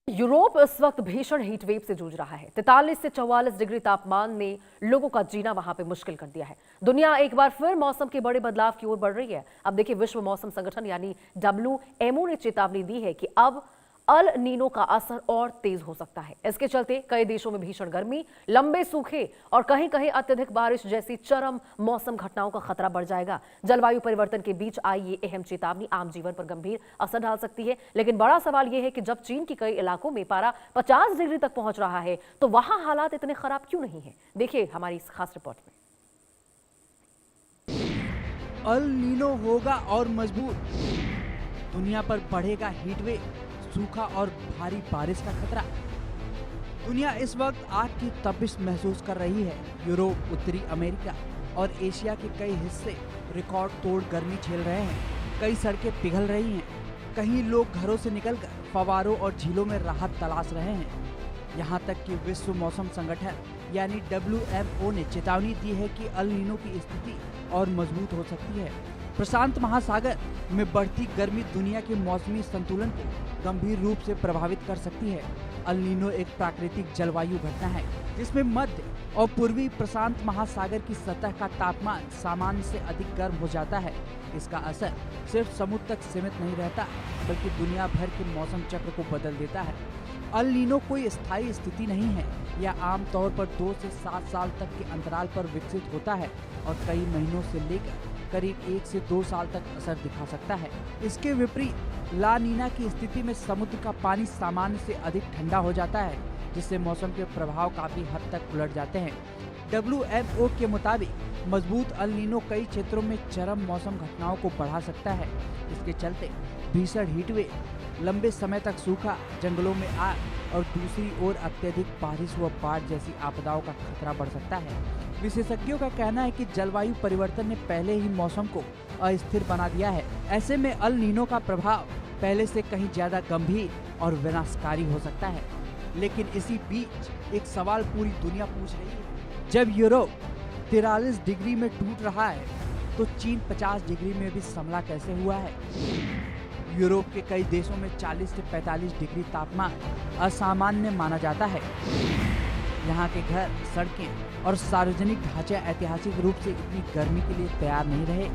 Europe इस वक्त भीषण हीट वेव से जूझ रहा है। 43 से 44 डिग्री तापमान ने लोगों का जीना वहां पे मुश्किल कर दिया है। दुनिया एक बार फिर मौसम के बड़े बदलाव की ओर बढ़ रही है। अब देखिए, विश्व मौसम संगठन यानी WMO ने चेतावनी दी है कि अब अल नीनो का असर और तेज हो सकता है। इसके चलते कई देशों में भीषण गर्मी, लंबे सूखे और कहीं कहीं अत्यधिक बारिश जैसी चरम मौसम घटनाओं का खतरा बढ़ जाएगा। जलवायु परिवर्तन के बीच आई ये अहम चेतावनी आम जीवन पर गंभीर असर डाल सकती है। लेकिन बड़ा सवाल यह है कि जब चीन के कई इलाकों में पारा 50 डिग्री तक पहुंच रहा है, तो वहां हालात इतने खराब क्यों नहीं है? देखिए हमारी इस खास रिपोर्ट में। अल नीनो होगा और मजबूत, दुनिया पर बढ़ेगा हीटवेव, सूखा और भारी बारिश का खतरा। दुनिया इस वक्त आग की तपिश महसूस कर रही है। यूरोप, उत्तरी अमेरिका और एशिया के कई हिस्से रिकॉर्ड तोड़ गर्मी झेल रहे हैं। कई सड़कें पिघल रही हैं। कहीं लोग घरों से निकलकर फव्वारों और झीलों में राहत तलाश रहे हैं। यहाँ तक कि विश्व मौसम संगठन यानी WMO ने चेतावनी दी है कि अल नीनो की स्थिति और मजबूत हो सकती है। प्रशांत महासागर में बढ़ती गर्मी दुनिया के मौसमी संतुलन को गंभीर रूप से प्रभावित कर सकती है। अल नीनो एक प्राकृतिक जलवायु घटना है जिसमें मध्य और पूर्वी प्रशांत महासागर की सतह का तापमान सामान्य से अधिक गर्म हो जाता है। इसका असर सिर्फ समुद्र तक सीमित नहीं रहता, बल्कि दुनिया भर के मौसम चक्र को बदल देता है। अल नीनो कोई स्थायी स्थिति नहीं है। यह आमतौर पर 2 से 7 साल तक के अंतराल पर विकसित होता है और कई महीनों से लेकर करीब 1 से 2 साल तक असर दिखा सकता है। इसके विपरीत ला नीना की स्थिति में समुद्र का पानी सामान्य से अधिक ठंडा हो जाता है, जिससे मौसम के प्रभाव काफी हद तक उलट जाते हैं। WMO के मुताबिक मजबूत अल नीनो कई क्षेत्रों में चरम मौसम घटनाओं को बढ़ा सकता है। इसके चलते भीषण हीटवेव, लंबे समय तक सूखा, जंगलों में आग और दूसरी ओर अत्यधिक बारिश व बाढ़ जैसी आपदाओं का खतरा बढ़ सकता है। विशेषज्ञों का कहना है कि जलवायु परिवर्तन ने पहले ही मौसम को अस्थिर बना दिया है। ऐसे में अल नीनो का प्रभाव पहले से कहीं ज्यादा गंभीर और विनाशकारी हो सकता है। लेकिन इसी बीच एक सवाल पूरी दुनिया पूछ रही है। जब यूरोप 43 डिग्री में टूट रहा है, तो चीन 50 डिग्री में भी संभला कैसे हुआ है? यूरोप के कई देशों में 40 से 45 डिग्री तापमान असामान्य माना जाता है। यहाँ के घर, सड़कें और सार्वजनिक ढांचे ऐतिहासिक रूप से इतनी गर्मी के लिए तैयार नहीं रहे।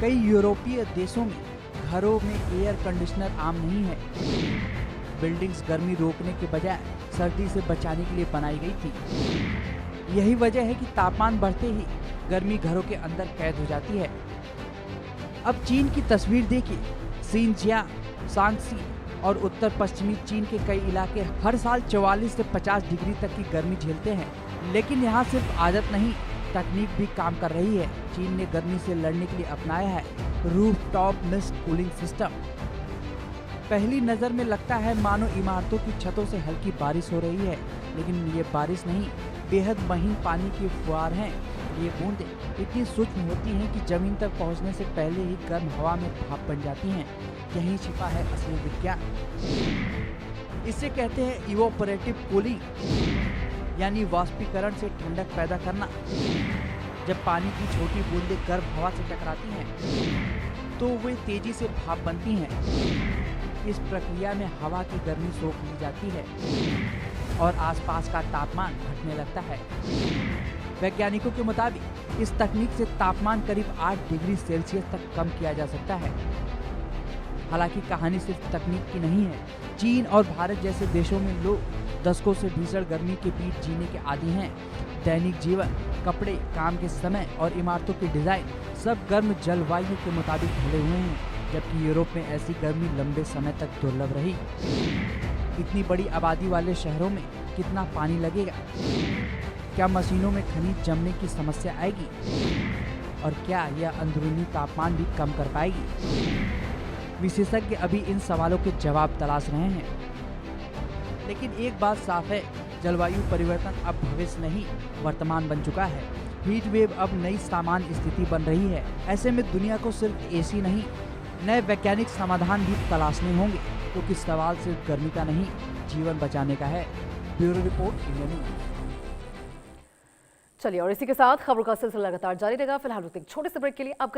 कई यूरोपीय देशों में घरों में एयर कंडीशनर आम नहीं है। बिल्डिंग्स गर्मी रोकने के बजाय सर्दी से बचाने के लिए बनाई गई थी। यही वजह है कि तापमान बढ़ते ही गर्मी घरों के अंदर कैद हो जाती है। अब चीन की तस्वीर देखिए। शिनजियांग, शांगसी और उत्तर पश्चिमी चीन के कई इलाके हर साल 44 से 50 डिग्री तक की गर्मी झेलते हैं। लेकिन यहाँ सिर्फ आदत नहीं, तकनीक भी काम कर रही है। चीन ने गर्मी से लड़ने के लिए अपनाया है रूफटॉप मिस्ट कूलिंग सिस्टम। पहली नजर में लगता है मानो इमारतों की छतों से हल्की बारिश हो रही है, लेकिन ये बारिश नहीं, बेहद महीन पानी की फुहार हैं। ये बूंदें इतनी सूक्ष्म होती हैं कि जमीन तक पहुंचने से पहले ही गर्म हवा में भाप बन जाती हैं। यहीं छिपा है असली विज्ञान। इसे कहते हैं इवोपोरेटिव कूलिंग, यानी वाष्पीकरण से ठंडक पैदा करना। जब पानी की छोटी बूंदें गर्म हवा से टकराती हैं, तो वे तेजी से भाप बनती हैं। इस प्रक्रिया में हवा की गर्मी सोख ली जाती है और आसपास का तापमान घटने लगता है। वैज्ञानिकों के मुताबिक इस तकनीक से तापमान करीब 8 डिग्री सेल्सियस तक कम किया जा सकता है। हालांकि कहानी सिर्फ तकनीक की नहीं है। चीन और भारत जैसे देशों में लोग दशकों से भीषण गर्मी के बीच जीने के आदी हैं। दैनिक जीवन, कपड़े, काम के समय और इमारतों के डिजाइन सब गर्म जलवायु के मुताबिक ढले हुए हैं। जबकि यूरोप में ऐसी गर्मी लंबे समय तक दुर्लभ रही। इतनी बड़ी आबादी वाले शहरों में कितना पानी लगेगा? क्या मशीनों में खनिज जमने की समस्या आएगी? और क्या यह अंदरूनी तापमान भी कम कर पाएगी? विशेषज्ञ अभी इन सवालों के जवाब तलाश रहे हैं। लेकिन एक बात साफ है, जलवायु परिवर्तन अब भविष्य नहीं, वर्तमान बन चुका है। हीट वेव अब नई सामान्य स्थिति बन रही है। ऐसे में दुनिया को सिर्फ एसी नहीं, नए वैज्ञानिक समाधान भी तलाशने होंगे, क्योंकि सवाल सिर्फ गर्मी का नहीं, जीवन बचाने का है। Bureau report, India news. चलिए, और इसी के साथ खबरों का सिलसिला लगातार जारी रहेगा। फिलहाल एक छोटे से ब्रेक के लिए आप